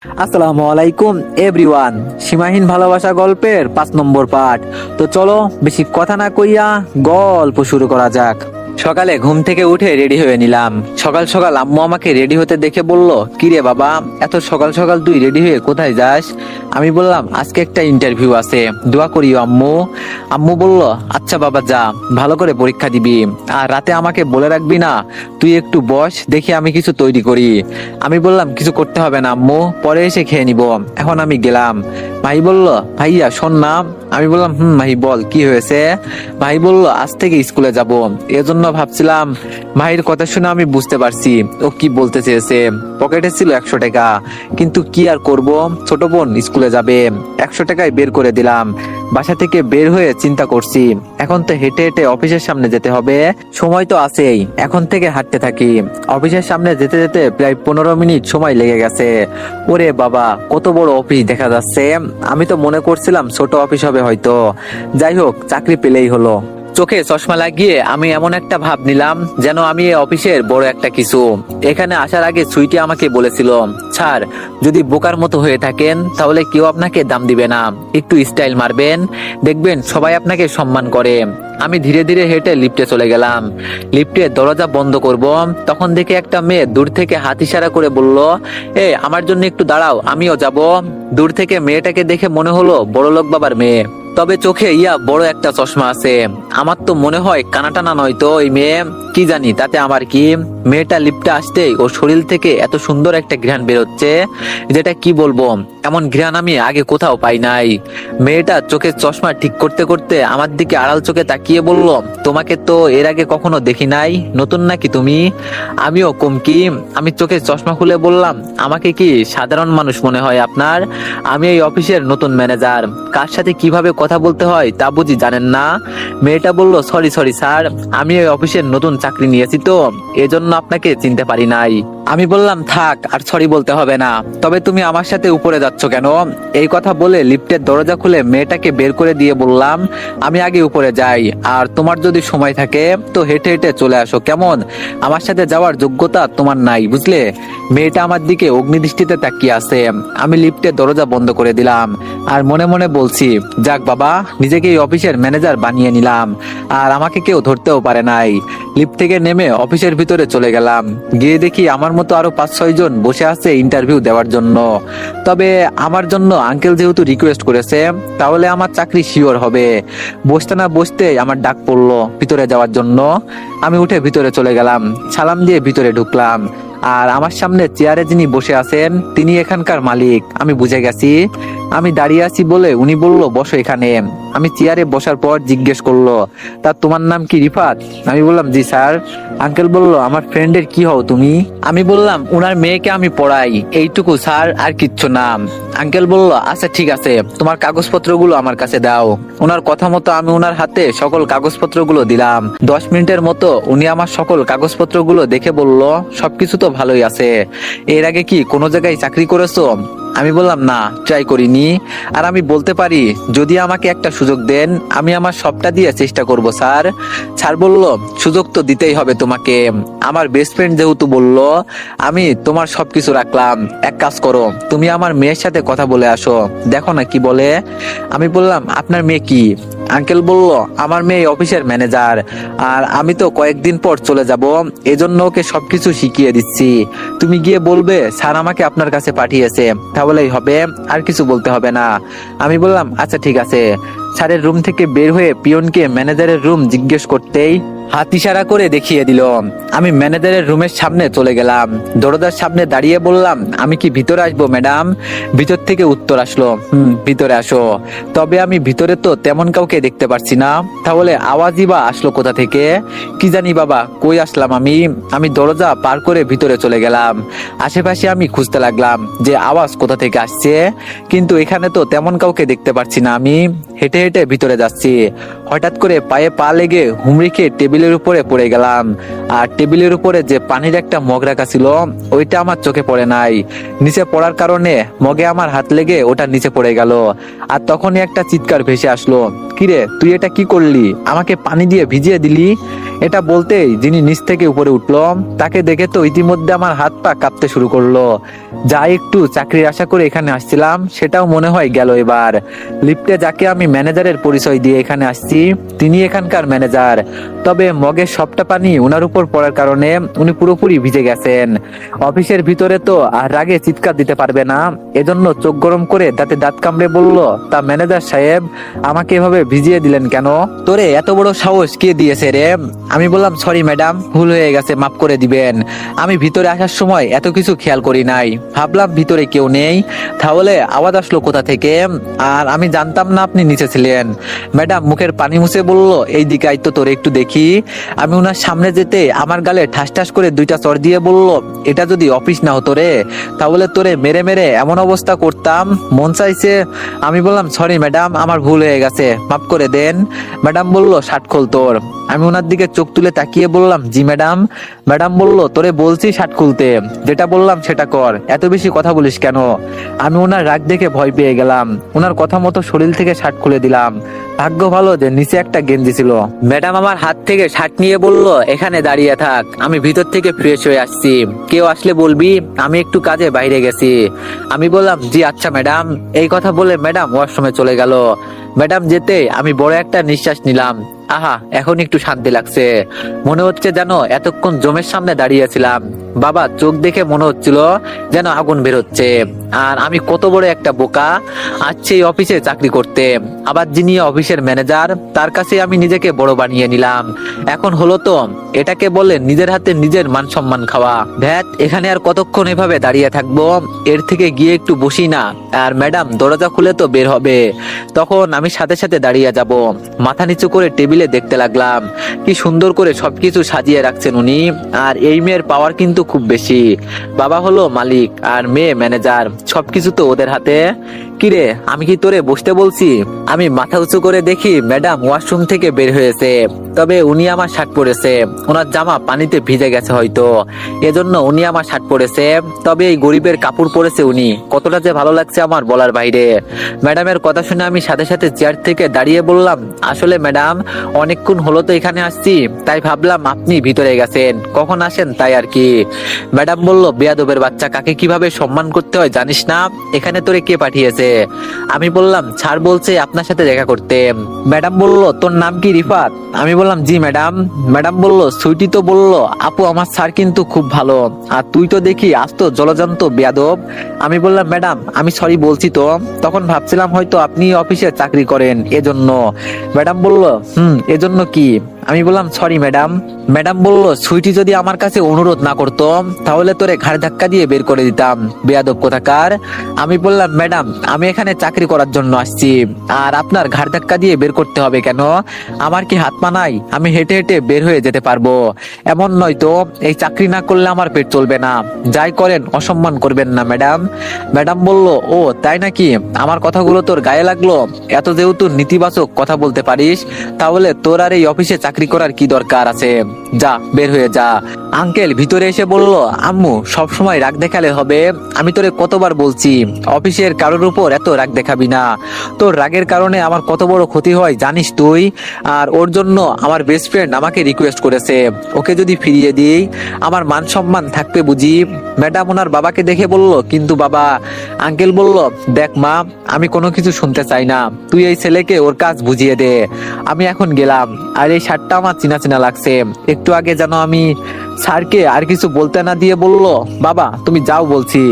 আসসালামু আলাইকুম এভরিওয়ান। সীমাহীন ভালোবাসা গল্পের 5 নম্বর পার্ট। তো চলো বেশি কথা না কইয়া গল্প শুরু করা যাক। সকালে ঘুম থেকে উঠে রেডি হয়ে নিলাম। সকাল সকাল আম্মু আমাকে রেডি হতে দেখে বলল, কিরে বাবা, এত সকাল সকাল তুই রেডি হয়ে কোথায় যাস? আমি বললাম, আজকে একটা ইন্টারভিউ আছে, দোয়া করিও আম্মু। আম্মু বলল, আচ্ছা বাবা যা, ভালো করে পরীক্ষা দিবি, আর রাতে আমাকে বলে রাখবি না। তুই একটু বস, দেখি আমি কিছু তৈরি করি। আমি বললাম, কিছু করতে হবে না আম্মু, পরে এসে খেয়ে নিব, এখন আমি গেলাম। ভাই বলল, ভাইয়া শোন না। আমি বললাম, ভাই বল, কি হয়েছে? ভাই বলল, আজ থেকে স্কুলে যাব, এজন্য ভাবছিলাম। ভাইয়ের কথা শুনে আমি বুঝতে পারছি ও কি বলতে চেয়েছে। পকেটে ছিল 100 টাকা, কিন্তু কি আর করব, ছোট বোন স্কুলে যাবে, 100 টাকায় বের করে দিলাম। বাসা থেকে বের হয়ে চিন্তা করছি, এখন তো হেঁটে হেঁটে অফিসের সামনে যেতে হবে, সময় তো আছেই, এখন থেকে হাঁটতে থাকি। অফিসের সামনে যেতে যেতে প্রায় 15 মিনিট সময় লেগে গেছে। ওরে বাবা, কত বড় অফিস দেখা যাচ্ছে। আমি তো মনে করছিলাম ছোট অফিস হবে হয়তো। যাই হোক, চাকরি পেলেই হলো। চোখে চশমা লাগিয়ে আমি এমন একটা ভাব নিলাম যেন আমি এই অফিসের বড় একটা কিছু। এখানে আসার আগে সুইটি আমাকে বলেছিল, স্যার, যদি বোকার মতো হয়ে থাকেন তাহলে কেউ আপনাকে দাম দিবে না, একটু স্টাইল মারবেন, দেখবেন সবাই আপনাকে সম্মান করে। আমি ধীরে ধীরে হেঁটে লিফটে চলে গেলাম। লিফটে দরজা বন্ধ করব, তখন দেখে একটা মেয়ে দূর থেকে হাত ইশারা করে বলল, আমার জন্য একটু দাঁড়াও, আমিও যাব। দূর থেকে মেয়েটাকে দেখে মনে হলো বড়লোক বাবার মেয়ে, তবে চোখে বড় একটা চশমা আছে। আমার তো মনে হয় কানাটানা নয়তো ওই মেয়ে, কি জানি তাতে আমার কি। মেয়েটা লিফটে আসতেই ওর শরীর থেকে এত সুন্দর একটা ঘ্রাণ বেরোচ্ছে, যেটা কি বলবো, এমন ঘ্রাণ আমি আগে কোথাও পাই নাই। মেয়েটা চোখের চশমা ঠিক করতে করতে আমার দিকে আড়াল চোখে তাকিয়ে বলল, তোমাকে তো এর আগে কখনো দেখি নাই, নতুন নাকি তুমি? আমিও কম কি, আমি চোখের চশমা খুলে বললাম, আমাকে কি সাধারণ মানুষ মনে হয় আপনার? আমি এই অফিসের নতুন ম্যানেজার, কার সাথে কিভাবে কথা বলতে হয় তা বুঝি জানেন না? মেয়েটা বলল, সরি সরি স্যার, আমি এই অফিসের নতুন চাকরি নিয়েছি তো এজন্য আপনাকে চিনতে পারি নাই। আমি বললাম, থাক, আর সরি বলতে হবে না, তবে তুমি আমার সাথে উপরে যাচ্ছ কেন? এই কথা বলে লিফটের দরজা খুলে মেয়েটাকে বের করে দিয়ে বললাম, আমি আগে উপরে যাই, আর তোমার যদি সময় থাকে তো হেঁটে হেঁটে চলে আসো, কেমন? আমার সাথে যাওয়ার যোগ্যতা তোমার নাই, বুঝলে? মেয়েটা আমার দিকে অগ্নিদৃষ্টিতে তাকিয়ে আছে। আমি লিফটের দরজা বন্ধ করে দিলাম, আর মনে মনে বলছি, যাক বাবা, নিজেকে এই অফিসের ম্যানেজার বানিয়ে নিলাম, আর আমাকে কেউ ধরতেও পারে নাই। লিফট থেকে নেমে অফিসের ভিতরে চলে গেলাম। গিয়ে দেখি আমার মতো আরো 5-6 জন বসে আছে ইন্টারভিউ দেওয়ার জন্য। তবে আমার জন্য আঙ্কেল যেহেতু রিকোয়েস্ট করেছে, তাহলে আমার চাকরি শিওর হবে। বসতে না বসতে আমার ডাক পড়লো ভিতরে যাওয়ার জন্য। আমি উঠে ভিতরে চলে গেলাম, সালাম দিয়ে ভিতরে ঢুকলাম। আর আমার সামনে চেয়ারে যিনি বসে আছেন তিনি এখানকার মালিক, আমি বুঝে গেছি। আমি দাঁড়িয়ে আছি বলে উনি বলল, বসো এখানে। আমি চেয়ারে বসার পর জিজ্ঞেস করলো, তা তোমার নাম কি রিফাত? আমি বললাম, জি স্যার। আঙ্কেল বলল, আমার ফ্রেন্ডের কি হও তুমি? আমি বললাম, উনার মেয়েকে আমি পড়াই, এইটুকু স্যার, আর কিচ্ছু না। আঙ্কেল বলল, আচ্ছা ঠিক আছে, তোমার কাগজপত্রগুলো আমার কাছে দাও। ওনার কথা মতো আমি ওনার হাতে সকল কাগজপত্রগুলো দিলাম। 10 মিনিটের মতো উনি আমার সকল কাগজপত্রগুলো দেখে বলল, সবকিছু তো ভালোই আছে, এর আগে কি কোনো জায়গায় চাকরি করেছো? আমি বললাম, না, ট্রাই করিনি। আর আমি বলতে পারি, যদি আমাকে একটা সুযোগ দেন আমি আমার সবটা দিয়ে চেষ্টা করব স্যার। স্যার বলল, সুযোগ তো দিতেই হবে তোমাকে, আমার বেস্ট ফ্রেন্ড যেহেতু বলল, আমি তোমার সবকিছু রাখলাম। এক কাজ করো, তুমি আমার মেয়ের সাথে কথা বলে আসো, দেখো না কি বলে। আমি বললাম, আপনার মেয়ে কি? আঙ্কেল বলল, আমার মেয়ে অফিসের ম্যানেজার, আর আমি তো কয়েকদিন পর চলে যাব, এজন্য ওকে সবকিছু শিখিয়ে দিচ্ছি। তুমি গিয়ে বলবে স্যার আমাকে আপনার কাছে পাঠিয়েছে, তাহলেই হবে, আর কিছু বলতে হবে না। আমি বললাম, আচ্ছা ঠিক আছে। স্যারের রুম থেকে বের হয়ে পিয়নকে ম্যানেজারের রুম জিজ্ঞেস করতেই হাত ইশারা করে দেখিয়ে দিল। আমি ম্যানেজারের রুমের সামনে চলে গেলাম, দরজার সামনে দাঁড়িয়ে বললাম, আমি কি ভিতরে আসবো ম্যাডাম? ভিতর থেকে উত্তর আসলো, ভিতরে আসো। তবে আমি ভিতরে তো তেমন কাউকে দেখতে পারছি না, তাহলে আওয়াজই বা আসলো কোথা থেকে? কি জানি বাবা, কই আসলাম আমি? আমি দরজা পার করে ভিতরে চলে গেলাম। আশেপাশে আমি খুঁজতে লাগলাম যে আওয়াজ কোথা থেকে আসছে, কিন্তু এখানে তো তেমন কাউকে দেখতে পারছি না। আমি হেঁটে হেঁটে ভিতরে যাচ্ছি, হঠাৎ করে পায়ে পা লেগে হুমড়ি খেয়ে টেবিলের উপরে পড়ে গেলাম। আর টেবিলের উপরে যে পানির একটা মগ রাখা ছিল ওইটা আমার চোখে পড়ে নাই। নিচে পড়ার কারণে মগে আমার হাত লেগে ওটা নিচে পড়ে গেল। আর তখনই একটা চিৎকার ভেসে আসলো, কিরে তুই এটা কি করলি? আমাকে পানি দিয়ে ভিজিয়ে দিলি? এটা বলতেই যিনি নিচ থেকে উপরে উঠলো তাকে দেখে তো ইতিমধ্যে আমার হাত পা কাঁপতে শুরু করলো। যা একটু চাকরির আশা করে এখানে আসছিলাম সেটাও মনে হয় গেল এবার। লিফটে যাকে আমি ম্যানেজারের পরিচয় দিয়ে এখানে আসছি তিনি এখানকার ম্যানেজার, তবে মগের সবটা পানি ওনার উপর পড়ার কারণে উনি পুরোপুরি ভিজে গেছেন। অফিসের ভিতরে তো আর রাগে চিৎকার দিতে পারবে না, এজন্য চোখ গরম করে দাঁতে দাঁত কামড়ে বলল, তা ম্যানেজার সাহেব আমাকে এভাবে ভিজিয়ে দিলেন কেন? তোরে এত বড় সাহস কে দিয়েছে রে? আমি বললাম সরি ম্যাডাম, ভুল হয়ে গেছে, মাফ করে দিবেন। আমি ভিতরে আসার সময় এত কিছু খেয়াল করি নাই, ভাবলাম ভিতরে কেউ নেই, তাহলে আওয়াজ আসলো কোথা থেকে, আর আমি জানতাম না আপনি নিচে ছিলেন। ম্যাডাম মুখের পানি মুছে বলল, এই দিকে আই তো তোরে একটু দেখি। আমি ওনার সামনে যেতে আমার গালে ঠাস ঠাস করে দুইটা চড় দিয়ে বলল, এটা যদি অফিস না হতো রে তাহলে তোরে মেরে মেরে এমন অবস্থা করতাম, মন চাইছে। আমি বললাম সরি ম্যাডাম, আমার ভুল হয়ে গেছে, মাফ করে দেন। ম্যাডাম বলল, শার্ট খোল তোর। আমি ওনার দিকে চোখ তুলে তাকিয়ে বললাম, জি ম্যাডাম। ম্যাডাম বলল, তোরে বলছি শার্ট খুলতে, যেটা বললাম সেটা কর, এত বেশি কথা বলিস কেন? আমি ওনার রাগ দেখে ভয় পেয়ে গেলাম, ওনার কথা মতো শরীর থেকে শার্ট খুলে দিলাম। ভাগ্য ভালো যে নিচে একটা গেঞ্জি ছিল। ম্যাডাম আমার হাত থেকে শার্ট নিয়ে বলল, এখানে দাঁড়িয়ে থাক, আমি ভিতর থেকে ফ্রেশ হয়ে আসছি, কেউ আসলে বলবি আমি একটু কাজে বাইরে গেছি। আমি বললাম, জি আচ্ছা ম্যাডাম। এই কথা বলে ম্যাডাম ওয়াশরুমে চলে গেল। ম্যাডাম যেতে আমি বড় একটা নিঃশ্বাস নিলাম। আহা, এখন একটু শান্তি লাগছে, মনে হচ্ছে যেন এতক্ষণ জমের সামনে দাঁড়িয়েছিলাম। বাবা চোখ দেখে মনে হচ্ছিল যেন আগুন বেরোচ্ছে। আর আমি কত বড় একটা বোকা, আসছে এই অফিসে চাকরি করতে, আবার যিনি অফিসের ম্যানেজার তার কাছে আমি নিজেকে বড় বানিয়ে নিলাম। এখন হলো তো, এটাকে বলে নিজের হাতে নিজের মান সম্মান খাওয়া। ভ্যাট, এখানে আর কতক্ষণ এভাবে দাঁড়িয়ে থাকবো, এর থেকে গিয়ে একটু বসি না। আর ম্যাডাম দরজা খুলে তো বের হবে, তখন আমি সাথে সাথে দাঁড়িয়ে যাব। মাথা নিচু করে টেবিলে দেখতে লাগলাম, কি সুন্দর করে সবকিছু সাজিয়ে রাখছেন উনি। আর এই মেয়ের পাওয়ার কিন্তু খুব বেশি, বাবা হলো মালিক আর মেয়ে ম্যানেজার, সবকিছু তো ওদের হাতে। কিরে, আমি কি তোরে বসতে বলছি? আমি মাথা উঁচু করে দেখি ম্যাডাম ওয়াশরুম থেকে বের হয়েছে, তবে উনি আমার শার্ট পরেছে, ওনার জামা পানিতে ভিজে গেছে হয়তো, এজন্য উনি আমার শার্ট পরেছে, তবে এই গরিবের কাপড় পরেছে উনি। কতটা যে ভালো লাগছে আমার বলার বাইরে। ম্যাডামের কথা শুনে আমি সাথে সাথে চেয়ার থেকে দাঁড়িয়ে বললাম, আসলে ম্যাডাম অনেকক্ষণ হলো তো এখানে আসছি, তাই ভাবলাম আপনি ভিতরে গেছেন, কখন আসেন তাই আর কি। ম্যাডাম বলল, বেয়াদবের বাচ্চা, কাকে কিভাবে সম্মান করতে হয় জানিস না? এখানে তোরে কে পাঠিয়েছে? আমি বললাম, স্যার বলছে আপনার সাথে দেখা করতে। ম্যাডাম বলল, তোর নাম কি রিফাত? আমি বললাম, জি ম্যাডাম। ম্যাডাম বলল, সুইটি তো বলল, আপু আমার স্যার কিন্তু খুব ভালো, আর তুই তো দেখি আস্ত জলজান্ত বেয়াদব। আমি বললাম, ম্যাডাম আমি সরি বলছি তো, তখন ভাবছিলাম হয়তো আপনি অফিসে চাকরি করেন এজন্য। ম্যাডাম বলল, এজন্য কি? আমি বললাম, সরি ম্যাডাম। ম্যাডাম বলল, সুইটি যদি আমার কাছে অনুরোধ না করতো তাহলে তোরে ঘাড় ধাক্কা দিয়ে বের করে দিতাম, বেয়াদব কোথাকার। আমি বললাম, ম্যাডাম আমি এখানে চাকরি করার জন্য আসছি, আর আপনার ঘাড় ধাক্কা দিয়ে বের করতে হবে কেন? আমার কি হাত পা নাই? আমি হেঁটে হেঁটে বের হয়ে যেতে পারবো। এমন নয় তো এই চাকরি না করলে আমার পেট চলবে না, যাই করেন অসম্মান করবেন না ম্যাডাম। ম্যাডাম বলল, ও তাই নাকি? আমার কথাগুলো তোর গায়ে লাগলো? এত যেহেতু নেতিবাচক কথা বলতে পারিস, তাহলে তোর আর এই অফিসে চাকরি করার কি দরকার আছে? যা, বের হয়ে যা। আঙ্কেল ভিতরে এসে বলল, আম্মু সব সময় রাগ দেখালে হবে? আমি তোরে কতবার বলছি অফিসের কারোর উপর এত রাগ দেখাবি না, তোর রাগের কারণে আমার কত বড় ক্ষতি হয় জানিস তুই? আর ওর জন্য আমার বেস্ট ফ্রেন্ড আমাকে রিকোয়েস্ট করেছে, ওকে যদি ফিরিয়ে দিই আমার মান সম্মান থাকবে বুঝি? ম্যাডাম ওনার বাবাকে দেখে বলল, কিন্তু বাবা। আঙ্কেল বলল, দেখ মা, আমি কোনো কিছু শুনতে চাই না, তুই এই ছেলেকে ওর কাজ বুঝিয়ে দে। আমি এখন গেলাম, আর এই শার্টটা আমার চিনা চিনা লাগছে, একটু আগে যেন আমি স্যারকে আর কিছু বলতে না দিয়ে বলল, বাবা তুমি যাও বলছি।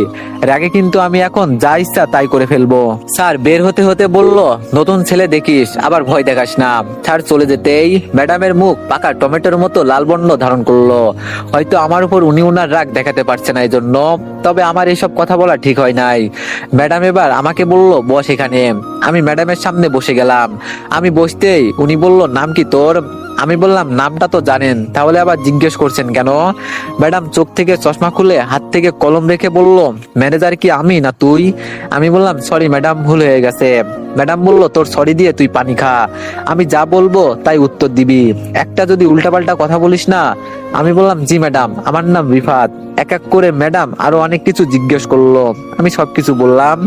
রাগে কিন্তু আমি এখন যা ইচ্ছা তাই করে ফেলবো। স্যার বের হতে হতে বলল, নতুন ছেলে দেখিস, আবার ভয় দেখাস না। স্যার চলে যেতেই ম্যাডামের মুখ পাকা টমেটোর মতো লাল বর্ণ ধারণ করলো। হয়তো আমার উপর উনি ওনার রাগ দেখাতে পারছে না এই জন্য, তবে আমার এসব কথা বলা ঠিক হয় নাই। ম্যাডাম এবার আমাকে বলল, বস এখানে। আমি ম্যাডামের সামনে বসে গেলাম। আমি বসতেই উনি বলল, নাম কি তোর? আমি বললাম, নামটা তো জানেন, তাহলে আবার জিজ্ঞেস করছেন কেন? ম্যাডাম চোখ থেকে চশমা খুলে হাত থেকে কলম রেখে বলল, ম্যানেজার কি আমি না তুই? আমি বললাম, সরি ম্যাডাম, ভুল হয়ে গেছে। ম্যাডাম বলল, তোর সরি দিয়ে তুই পানি খা, আমি যা বলবো তাই উত্তর দিবি, একটা যদি উল্টাপাল্টা কথা বলিস না। আমি বললাম, জি ম্যাডাম, আমার নাম রিফাত। এক এক করে ম্যাডাম আরো অনেক কিছু জিজ্ঞেস করলো, আমি সবকিছু বললাম।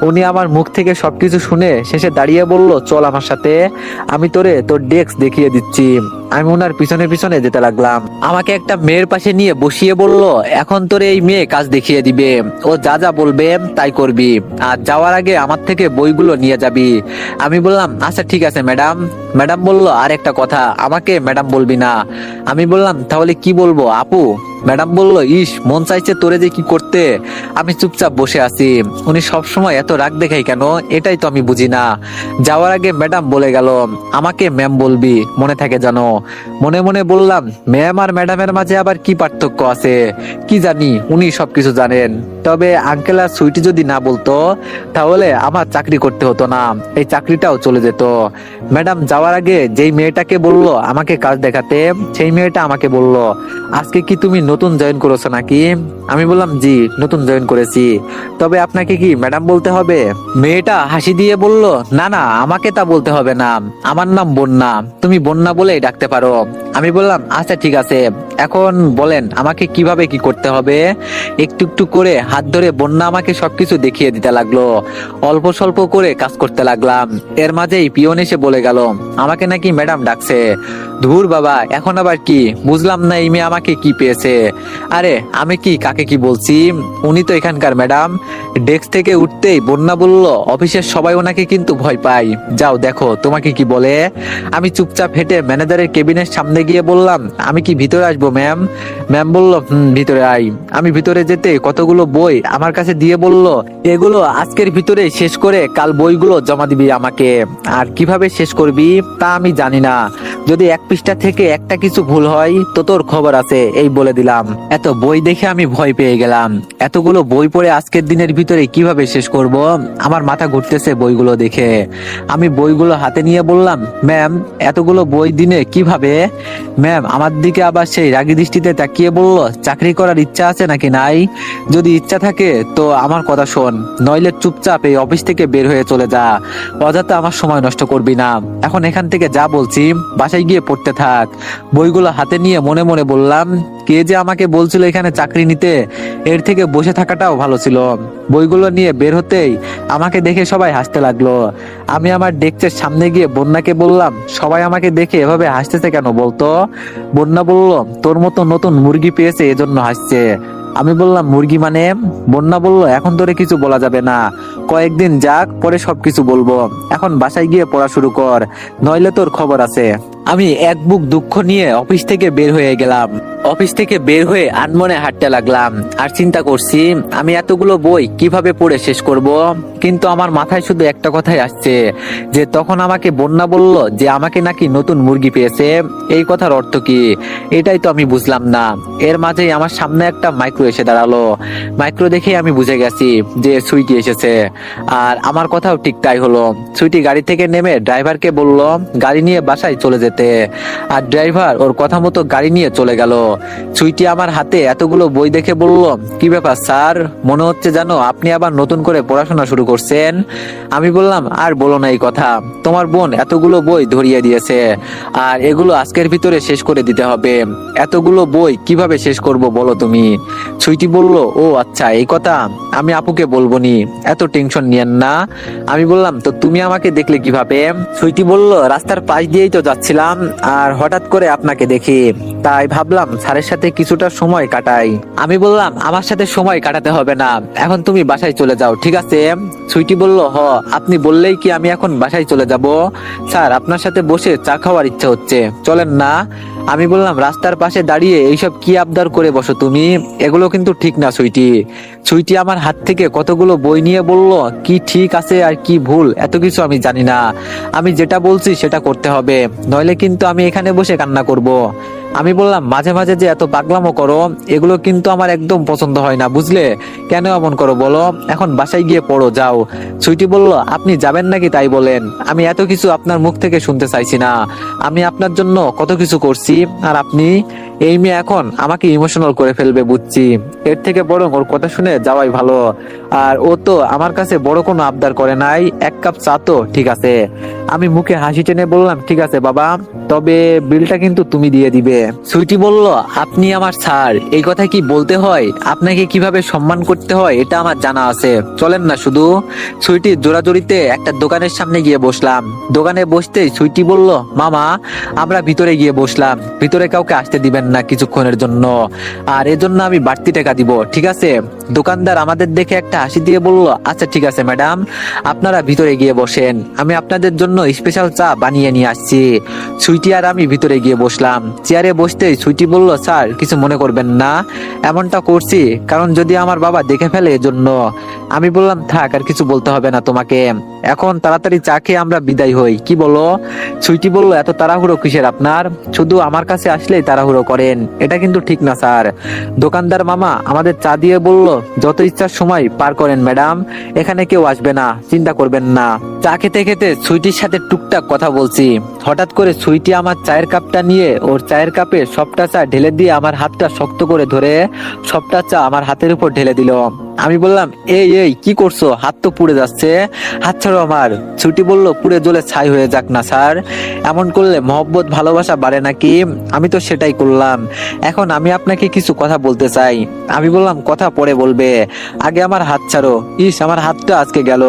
উনি আমার মুখ থেকে সবকিছু শুনে শেষে দাঁড়িয়ে বলল, চল আমার সাথে, আমি তোরে তোর ডেস্ক দেখিয়ে দিচ্ছি। আমি ওনার পিছনে পিছনে যেতে লাগলাম। আমাকে একটা মেয়ের পাশে নিয়ে বসিয়ে বলল, এখন তোর এই মেয়ে কাজ দেখিয়ে দিবে, ও যা যা বলবে তাই করবি, আর যাওয়ার আগে আমার থেকে বইগুলো নিয়ে যাবি। আমি বললাম আচ্ছা ঠিক আছে ম্যাডাম। ম্যাডাম বলল, আর একটা কথা, আমাকে ম্যাডাম বলবি না। আমি বললাম তাহলে কি বলবো আপু? ম্যাডাম বলল, ইস মন চাইছে তোরে যে কি করতে। আমি চুপচাপ বসে আছি। উনি সব সময় এত রাগ দেখাই কেন, এটাই তো আমি বুঝি না। যাওয়ার আগে ম্যাডাম বলে গেল, আমাকে ম্যাম বলবি, মনে থাকে জানো। মনে মনে বললাম, ম্যাম আর ম্যাডামের মাঝে আবার কি পার্থক্য আছে? কি জানি, উনি সবকিছু জানেন। তবে আঙ্কেল আর সুইটি যদি না বলতো, তাহলে আমার চাকরি করতে হতো না, এই চাকরিটাও চলে যেত। ম্যাডাম যাওয়ার আগে যেই মেয়েটাকে বললো আমাকে কাজ দেখাতে, সেই মেয়েটা আমাকে বলল, আজকে কি তুমি নতুন জয়েন করেছো নাকি? আমি বললাম জি, নতুন জয়েন করেছি। তবে আপনাকে কি ম্যাডাম বলতে হবে? মেয়েটা হাসি দিয়ে বলল, না না, আমাকে তা বলতে হবে না, আমার নাম বন্যা, তুমি বন্যা বলেই ডাকতে পারো। আমি বললাম আচ্ছা ঠিক আছে, এখন বলেন আমাকে কিভাবে কি করতে হবে। একটু একটু করে হাত ধরে বন্যা আমাকে সবকিছু দেখিয়ে দিতে লাগলো। অল্প স্বল্প করে কাজ করতে লাগলাম। এর মাঝেই পিয়ন এসে বলে গেল, আমাকে নাকি ম্যাডাম ডাকছে। ধুর বাবা, এখন আবার কি বুঝলাম না, এই মেয়ে আমাকে কি পেয়েছে। আরে আমি কি কাকে কি বলছি, উনি তো এখানকার ম্যাডাম। ডেস্ক থেকে উঠতেই বন্যা বলল, অফিসের সবাই ওনাকে কিন্তু ভয় পায়, যাও দেখো তোমাকে কি বলে। আমি চুপচাপ হেঁটে ম্যানেজারের কেবিনের সামনে গিয়ে বললাম, আমি কি ভিতরে আসবো ম্যাম? ম্যাম বলল, ভিতরে আই। আমি ভিতরে যেতে কতগুলো বই আমার কাছে দিয়ে বলল, এগুলো আজকের ভিতরে শেষ করে কাল বইগুলো জমা দিবি আমাকে। আর কিভাবে শেষ করবি তা আমি জানি না, যদি এক পৃষ্ঠা থেকে একটা কিছু ভুল হয় তো তোর খবর আছে, এই বলে দিলাম। এত বই দেখে আমি ভয় পেয়ে গেলাম। এতগুলো বই পড়ে আজকের দিনের ভিতরে কিভাবে শেষ করব, আমার মাথা ঘুরতেছে বইগুলো দেখে। আমি বইগুলো হাতে নিয়ে বললাম, ম্যাম এতগুলো বই দিনে কিভাবে? ম্যাম আমার দিকে আবার সেই রাগী দৃষ্টিতে তাকিয়ে বলল, চাকরি করার ইচ্ছা আছে নাকি নাই? যদি ইচ্ছা থাকে তো আমার কথা শোন, নইলে চুপচাপ এই অফিস থেকে বের হয়ে চলে যা, অযথা আমার সময় নষ্ট করবি না। এখন এখান থেকে যা বলছি, বাসায় গিয়ে পড়তে থাক। বইগুলো হাতে নিয়ে মনে মনে বললাম, কে যে আমাকে বলছিল এখানে চাকরি নিতে, এর থেকে বসে থাকাটাও ভালো ছিল। বইগুলো নিয়ে বের হতেই আমাকে দেখে সবাই হাসতে লাগলো। আমি আমার ডেস্কের সামনে গিয়ে বন্যাকে বললাম, সবাই আমাকে দেখে এভাবে হাসতেছে কেন বলতো? বন্যা বলল, তোর মতো নতুন মুরগি পেয়েছে এজন্য হাসছে। আমি বললাম, মুরগি মানে? বন্যা বলল, এখন তোরে কিছু বলা যাবে না, কয়েকদিন যাক, পরে সবকিছু বলবো। এখন বাসায় গিয়ে পড়া শুরু কর, নইলে তোর খবর আছে। আমি এক বুক দুঃখ নিয়ে অফিস থেকে বের হয়ে গেলাম। অফিস থেকে বের হয়ে আনমনে হাঁটতে লাগলাম, আর চিন্তা করছি আমি এতগুলো বই কিভাবে পড়ে শেষ করব। কিন্তু আমার মাথায় শুধু একটা কথাই আসছে, যে তখন আমাকে বন্যা বলল যে আমাকে নাকি নতুন মুরগি পেয়েছে, এই কথার অর্থ কি? এটাই তো আমি বুঝলাম না। এর মাঝেই আমার সামনে একটা মাইক্রো এসে দাঁড়ালো। মাইক্রো দেখে আমি বুঝে গেছি যে সুইটি এসেছে। আর আমার কথাও ঠিক তাই হলো। সুইটি গাড়ি থেকে নেমে ড্রাইভারকে বলল গাড়ি নিয়ে বাসায় চলে যেতে, আর ড্রাইভার ওর কথা মতো গাড়ি নিয়ে চলে গেল। সুইটি আমার হাতে এতগুলো বই দেখে বলল, কি ব্যাপার স্যার, মনে হচ্ছে জানো আপনি আবার নতুন করে পড়াশোনা শুরু করছেন। আমি বললাম, আর বলো না এই কথা, তোমার বোন এতগুলো বই ধরিয়ে দিয়েছে, আর এগুলো আজকের ভিতরে শেষ করে দিতে হবে। এতগুলো বই কিভাবে শেষ করব বলো তুমি? সুইটি বলল, ও আচ্ছা এই কথা, আমি আপুকে বলবো নি, এত টেনশন নিয়েন না। আমি বললাম, তো তুমি আমাকে দেখলে কিভাবে? সুইটি বলল, রাস্তার পাশ দিয়েই তো যাচ্ছিলাম, আর হঠাৎ করে আপনাকে দেখি, তাই ভাবলাম স্যারের সাথে কিছুটা সময় কাটাই। আমি বললাম, আমার সাথে সময় কাটাতে হবে না, এখন তুমি বাসায় চলে যাও, ঠিক আছে? সুইটি বলল, হ, আপনি বললেই কি আমি এখন বাসায় চলে যাব? স্যার আপনার সাথে বসে চা খাওয়ার ইচ্ছা হচ্ছে, চলেন না? আমি বললাম, রাস্তার পাশে দাঁড়িয়ে এইসব কি আবদার করে বসো তুমি, এগুলো কিন্তু ঠিক না সুইটি। সুইটি আমার হাত থেকে কতগুলো বই নিয়ে বলল, কি ঠিক আছে আর কি ভুল এত কিছু আমি জানি না, আমি যেটা বলছি সেটা করতে হবে, নইলে কিন্তু আমি এখানে বসে কান্না করব। আমি বললাম, মাঝে মাঝে যে এত পাগলামো করো, এগুলো কিন্তু আমার একদম পছন্দ হয় না, বুঝলে? কেন এমন করো বলো? এখন বাসায় গিয়ে পড়ো, যাও। সুইটি বলল, আপনি যাবেন নাকি তাই বলেন, আমি এত কিছু আপনার মুখ থেকে শুনতে চাইছি না, আমি আপনার জন্য কত কিছু করছি, আর আপনি? এই মেয়ে এখন আমাকে ইমোশনাল করে ফেলবে বুঝছি, এর থেকে বরং ওর কথা শুনে যাওয়াই ভালো। আর ও তো আমার কাছে বড় কোনো আবদার করে নাই, এক কাপ চা তো ঠিক আছে। আমি মুখে হাসি টেনে বললাম, ঠিক আছে বাবা, তবে বিলটা কিন্তু তুমি দিয়ে দিবে। সুইটি বলল, আপনি আমার স্যার, এই কথা কি বলতে হয়? আপনাকে কিভাবে সম্মান করতে হয় এটা আমার জানা আছে, চলেন না শুধু। সুইটি জোরাজোরিতে একটা দোকানের সামনে গিয়ে বসলাম। দোকানে বসতেই সুইটি বলল, মামা আমরা ভিতরে গিয়ে বসলাম, ভিতরে কাউকে আসতে দিবেন না কিছুক্ষণের জন্য, আর এজন্য আমি বাড়তি টাকা দিব, ঠিক আছে? দোকানদার আমাদের দেখে একটা হাসি দিয়ে বলল, আচ্ছা ঠিক আছে ম্যাডাম, আপনারা ভিতরে গিয়ে বসেন, আমি আপনাদের জন্য স্পেশাল চা বানিয়ে নিয়ে আসছি। সুইটি আর আমি ভিতরে গিয়ে বসলাম। চেয়ারে বসতেই সুইটি বলল, স্যার কিছু মনে করবেন না, এমনটা করছি কারণ যদি আমার বাবা দেখে ফেলে এজন্য। আমি বললাম, থাক, আর কিছু বলতে হবে না তোমাকে, এখন তাড়াতাড়ি চা খেয়ে আমরা বিদায় হই, কি বলো? সুইটি বলল, এত তাড়াহুড়ো কিসের আপনার? শুধু আমার কাছে আসলেই তাড়াহুড়ো করেন, এটা কিন্তু ঠিক না স্যার। দোকানদার মামা আমাদের চা দিয়ে বলল, যত ইচ্ছার সময় পার করেন ম্যাডাম, এখানে কেউ আসবে না, চিন্তা করবেন না। চা খেতে খেতে সুইটির সাথে টুকটাক কথা বলছি। হঠাৎ করে সুইটি আমার চায়ের কাপটা নিয়ে ওর চায়ের কাপে সবটা চা ঢেলে দিয়ে আমার হাতটা শক্ত করে ধরে সবটা চা আমার হাতের উপর ঢেলে দিল। আমি বললাম, এই এই কি করছো? হাত তো পুড়ে যাচ্ছে, হাত ছাড়ো আমার। ছুটি বলল, পুড়ে জ্বলে ছাই হয়ে যাক না স্যার, এমন করলে মহব্বত ভালোবাসা বাড়ে নাকি? আমি তো সেটাই করলাম, এখন আমি আপনাকে কিছু কথা বলতে চাই। আমি বললাম, কথা পরে বলবে, আগে আমার হাত ছাড়ো। ইস, আমার হাতটা আজকে গেল।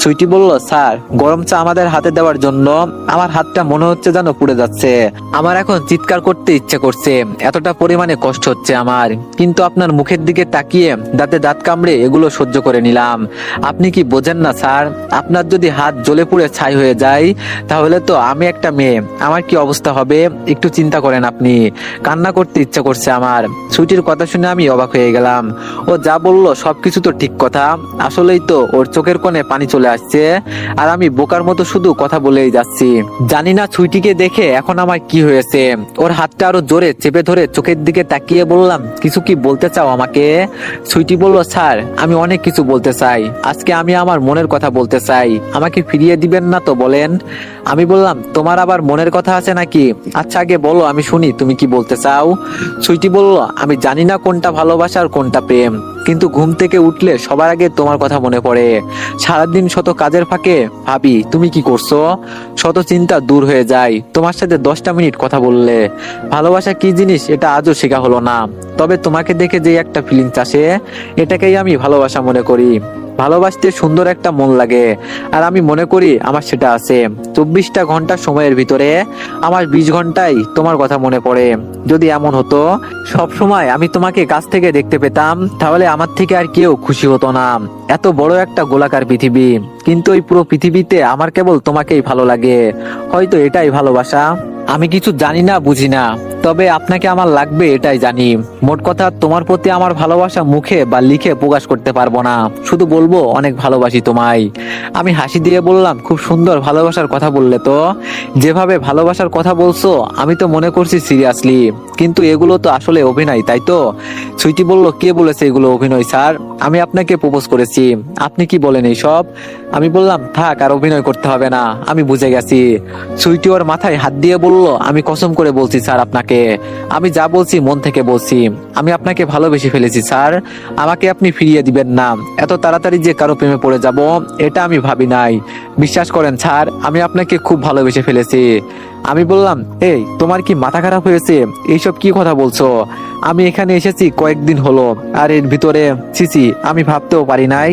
সুইটি বলল, স্যার গরম চা আমাদের হাতে দেওয়ার জন্য আমার হাতটা মনে হচ্ছে যেন পুড়ে যাচ্ছে, আমার এখন চিৎকার করতে ইচ্ছে করছে, এতটা পরিমাণে কষ্ট হচ্ছে আমার, কিন্তু আপনার মুখের দিকে তাকিয়ে দাঁতে দাঁত কামড়ে এগুলো সহ্য করে নিলাম। আপনি কি বোঝেন না স্যার, আপনার যদি হাত জ্বলে পুড়ে ছাই হয়ে যায় তাহলে তো আমি একটা মেয়ে, আমার কি অবস্থা হবে একটু চিন্তা করেন আপনি। কান্না করতে ইচ্ছে করছে আমার। সুইটির কথা শুনে আমি অবাক হয়ে গেলাম। ও যা বললো সবকিছু তো ঠিক কথা, আসলেই তো ওর চোখের কোণে পানি চলে আসছে, আর আমি বোকার মতো শুধু কথা বলেই যাচ্ছি। জানি না সুইটিকে দেখে এখন আমার কি হয়েছে। ওর হাতটা আরো জোরে চেপে ধরে চোখের দিকে তাকিয়ে বললাম, কিছু কি বলতে চাও আমাকে? সুইটি বলল, স্যার আমি অনেক কিছু বলতে চাই, আজকে আমি আমার মনের কথা বলতে চাই, আমাকে ফিরিয়ে দিবেন না তো বলেন? আমি বললাম, তোমার আবার মনের কথা আছে নাকি? আচ্ছা আগে বলো, আমি শুনি তুমি কি বলতে চাও। সুইটি বলল, আমি জানি না কোনটা ভালোবাসা আর কোনটা প্রেম, কিন্তু ঘুম থেকে উঠলে সবার আগে তোমার কথা মনে পড়ে। সারাদিন শত কাজের ফাঁকে ভাবি তুমি কি করছো, শত চিন্তা দূর হয়ে যায় তোমার সাথে 10টা মিনিট কথা বললে। ভালোবাসা কি জিনিস এটা আজও শেখা হলো না, তবে তোমাকে দেখে যে একটা ফিলিংস আসে এটাকেই আমি ভালোবাসা মনে করি। ভালোবাসতে সুন্দর একটা মন লাগে, আর আমি মনে করি আমার সেটা আছে। 24টা ঘন্টা সময়ের ভিতরে আমার 20 ঘন্টায় তোমার কথা মনে পড়ে। যদি এমন হতো সব সময় আমি তোমাকে কাছ থেকে দেখতে পেতাম তাহলে আমার থেকে আর কেউ খুশি হতো না। এত বড় একটা গোলাকার পৃথিবী, কিন্তু এই পুরো পৃথিবীতে আমার কেবল তোমাকেই ভালো লাগে, হয়তো এটাই ভালোবাসা। আমি কিছু জানি না, বুঝি না, তবে আপনাকে আমার লাগবে এটাই জানি। মোট কথা তোমার প্রতি আমার ভালোবাসা মুখে বা লিখে প্রকাশ করতে পারবো না, শুধু বলবো অনেক ভালোবাসি তোমায়। আমি হাসি দিয়ে বললাম, খুব সুন্দর ভালোবাসার কথা বললে তো, যেভাবে ভালোবাসার কথা বলছো আমি তো মনে করছি সিরিয়াসলি, কিন্তু এগুলো তো আসলে অভিনয়, তাই তো? সুইটি বলল, কে বলেছে এগুলো অভিনয় স্যার? আমি আপনাকে প্রপোজ করেছি, আপনি কি বলেন এইসব? আমি বললাম, থাক, আর অভিনয় করতে হবে না, আমি বুঝে গেছি। সুইটি ওর মাথায় হাত দিয়ে বলল, আমি কসম করে বলছি স্যার আপনাকে, আমি যা বলছি মন থেকে বলছি, আমি আপনাকে ভালোবেসে ফেলেছি স্যার, আমাকে আপনি ফিরিয়ে দিবেন না। এত তাড়াতাড়ি যে কারো প্রেমে পড়ে যাব এটা আমি ভাবি নাই, বিশ্বাস করেন স্যার, আমি আপনাকে খুব ভালোবেসে ফেলেছি। আমি বললাম, এই তোমার কি মাথা খারাপ হয়েছে? এইসব কি কথা বলছো? আমি এখানে এসেছি কয়েকদিন হলো, আর এর ভিতরে ছিছি আমি ভাবতেও পারি নাই।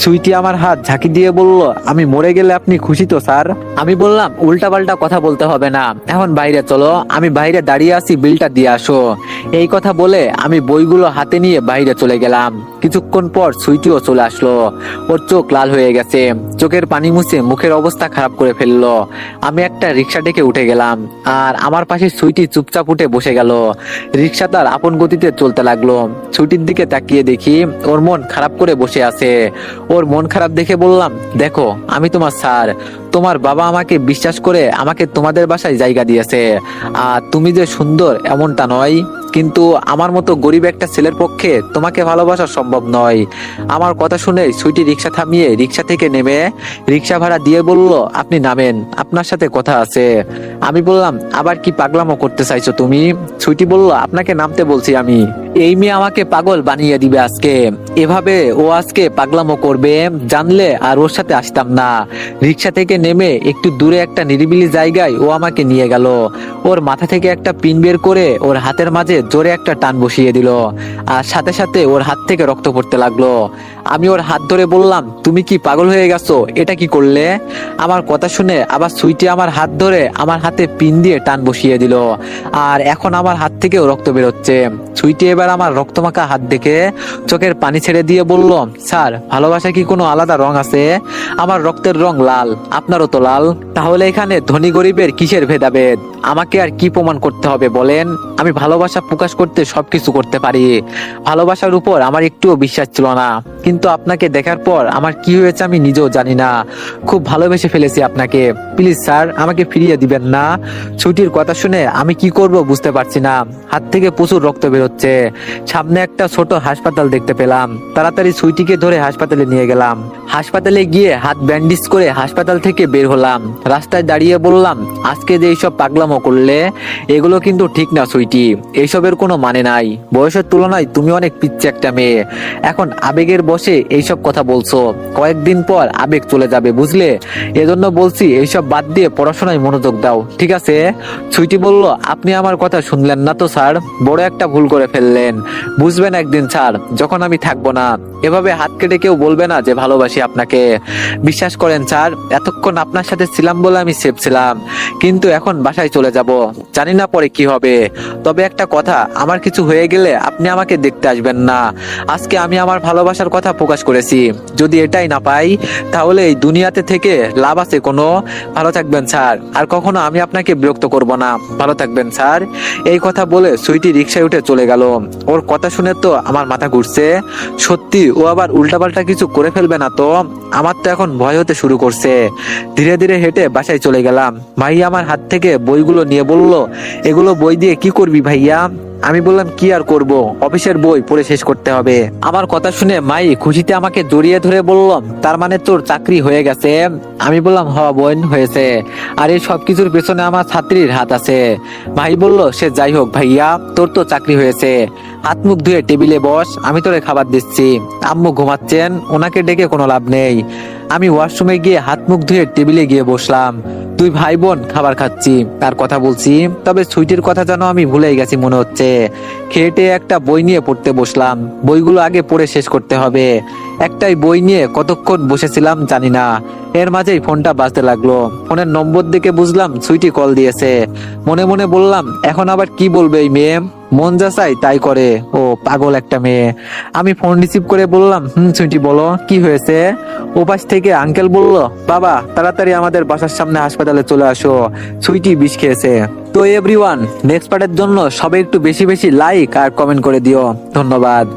সুইটি আমার হাত ঝাঁকি দিয়ে বলল, আমি মরে গেলে আপনি খুশি তো স্যার? আমি বললাম, উল্টাপাল্টা কথা বলতে হবে না, এখন বাইরে চলো, আমি বাইরে দাঁড়িয়ে আছি, বিলটা দিয়ে আসো। এই কথা বলে আমি বইগুলো হাতে নিয়ে বাইরে চলে গেলাম। কিছুক্ষণ পর সুইটিও চলে আসলো, ওর চোখ লাল হয়ে গেছে, চোখের পানি মুছে মুখের অবস্থা খারাপ করে ফেললো। আমি একটা রিক্সা ডেকে উঠে গেলাম, আর আমার পাশে সুইটি চুপচাপ উঠে বসে গেল। রিক্সা তার আপন গতিতে চলতে লাগলো। সুইটির দিকে তাকিয়ে দেখি ওর মন খারাপ করে বসে আছে। ওর মন খারাপ দেখে বললাম, দেখো আমি তোমার স্যার, তোমার বাবা আমাকে বিশ্বাস করে আমাকে তোমাদের বাসায় জায়গা দিয়েছে, আর তুমি যে সুন্দর এমনটা নয়, কিন্তু আমার মতো গরিব একটা ছেলের পক্ষে তোমাকে ভালোবাসা সম্ভব নয়। আমার কথা শুনে সুইটি রিক্সা থামিয়ে রিক্সা থেকে নেমে রিক্সা ভাড়া দিয়ে বলল, আপনি নামেন, আপনার সাথে কথা আছে। আমি বললাম, আবার কি পাগলামো করতে চাইছো তুমি? সুইটি বলল, আপনাকে নামতে বলছি আমি। এই মেয়ে আমাকে পাগল বানিয়ে দিবে আজকে। এভাবে ও আজকে পাগলামো করবে জানলে আর ওর সাথে আসতাম না। রিক্সা থেকে নেমে একটু দূরে একটা নিরিবিলি জায়গায় ও আমাকে নিয়ে গেল। ওর মাথা থেকে একটা পিন বের করে ওর হাতের মাঝে জোরে একটা টান বসিয়ে দিল, আর সাথে সাথে ওর হাত থেকে রক্ত পড়তে লাগলো। আমি ওর হাত ধরে বললাম, তুমি কি পাগল হয়ে গেছো? এটা কি করলে? আমার কথা শুনে আবার সুইটি আমার হাত ধরে আমার হাতে পিন দিয়ে টান বসিয়ে দিল, আর এখন আমার হাত থেকেও রক্ত বেরোচ্ছে। সুইটি এবার আমার রক্তমাখা হাত দেখে চোখের পানি ছেড়ে দিয়ে বলল, স্যার, ভালোবাসা কি কোনো আলাদা রং আছে? আমার রক্তের রং লাল, আপনারও তো লাল। তাহলে এখানে ধনী গরিবের কিসের ভেদাভেদ? আমাকে আর কি প্রমাণ করতে হবে বলেন? আমি ভালোবাসা প্রকাশ করতে সবকিছু করতে পারি। ভালোবাসার উপর আমার একটুও বিশ্বাস ছিল না, কিন্তু আপনাকে দেখার পর আমার কি হয়েছে আমি নিজেও জানি না। খুব ভালোবেসে ফেলেছি আপনাকে। প্লিজ স্যার, আমাকে ফিরিয়ে দিবেন না। ছুটির কথা শুনে আমি কি করব বুঝতে পারছি না। হাত থেকে প্রচুর রক্ত বেরোচ্ছে। সামনে একটা ছোট হাসপাতাল দেখতে পেলাম। তাড়াতাড়ি সুইটিকে ধরে হাসপাতালে নিয়ে গেলাম। হাসপাতালে গিয়ে হাত ব্যান্ডেজ করে হাসপাতাল থেকে বের হলাম। রাস্তায় দাঁড়িয়ে বললাম, আজকে যে এইসব পাগলামো করলে, এগুলো কিন্তু ঠিক না সুইটি। এইসবের কোনো মানে নাই। বয়সের তুলনায় তুমি অনেক পিচ্ছি একটা মেয়ে। এখন আবেগের বশে এইসব কথা বলছো। কয়েকদিন পর আবেগ চলে যাবে, বুঝলে? এজন্য বলছি এইসব বাদ দিয়ে পড়াশোনায় মনোযোগ দাও, ঠিক আছে? সুইটি বলল, আপনি আমার কথা শুনলেন না তো স্যার? বড় একটা ভুল করে ফেললেন। বুঝবেন একদিন স্যার, যখন আমি থাকবো না। এভাবে হাত কেটে কেউ বলবে না যে ভালোবাসি আপনাকে। বিশ্বাস করেন স্যার, এতক্ষণ আপনার সাথে ছিলাম বলে আমি সেফ ছিলাম, কিন্তু এখন বাসায় চলে যাব। জানি না পরে কি হবে। তবে একটা কথা, আমার কিছু হয়ে গেলে আপনি আমাকে দেখতে আসবেন না। আজকে আমি আমার ভালোবাসার কথা প্রকাশ করেছি। যদি এটাই না পাই, তাহলে এই দুনিয়াতে থেকে লাভ আছে কোনো? ভালো থাকবেন স্যার, আর কখনো আমি আপনাকে বিরক্ত করব না। ভালো থাকবেন স্যার। এই কথা বলে সুইটি রিক্সায় উঠে চলে গেল। ওর কথা শুনে তো আমার মাথা ঘুরছে। সত্যি ও আবার উল্টাপাল্টা কিছু করে ফেলবে না তো? আমার তো এখন ভয় হতে শুরু করছে। ধীরে ধীরে হেঁটে বাসায় চলে গেলাম। ভাইয়া আমার হাত থেকে বইগুলো নিয়ে বলল, এগুলো বই দিয়ে কি করবি ভাইয়া? আমি বললাম, কি আর করব, অফিসের বই পড়ে শেষ করতে হবে। আমার কথা শুনে মাই খুশিতে আমাকে জড়িয়ে ধরে বললাম, তার মানে তোর চাকরি হয়ে গেছে? আমি বললাম, হ বোন, হয়েছে। আর এই সবকিছুর পেছনে আমার ছাত্রীর হাত আছে। ভাই বলল, সে যাই হোক ভাইয়া, তোর তো চাকরি হয়েছে। হাত মুখ ধুয়ে টেবিলে বস, আমি তোরে খাবার দিচ্ছি। আম্মু ঘুমাচ্ছেন, ওনাকে ডেকে কোনো লাভ নেই। আমি ওয়াশরুমে গিয়ে হাত মুখ ধুয়ে টেবিলে গিয়ে বসলাম। দুই ভাই বোন খাবার খাচ্ছি, তার কথা বলছি। তবে সুইটির কথা যেন আমি ভুলে গেছি মনে হচ্ছে। খেটে একটা বই নিয়ে পড়তে বসলাম। বইগুলো আগে পড়ে শেষ করতে হবে। একটাই বই নিয়ে কতক্ষণ বসেছিলাম জানি না। এর মাঝেই ফোনটা বাজতে লাগলো। ফোনের নম্বর দেখে বুঝলাম সুইটি কল দিয়েছে। মনে মনে বললাম, এখন আবার কি বলবে এই মেয়ে? মন যা চাই তাই করে। ও পাগল একটা মেয়ে। আমি ফোন রিসিভ করে বললাম, সুইটি বলো, কি হয়েছে? ওপাশ থেকে আঙ্কেল বলল, বাবা তাড়াতাড়ি আমাদের বাসার সামনে হাসপাতালে চলে আসো, সুইটি বিষ খেয়েছে। তো এভরিওয়ান, নেক্সট পার্টের জন্য সবাই একটু বেশি বেশি লাইক আর কমেন্ট করে দিও। ধন্যবাদ।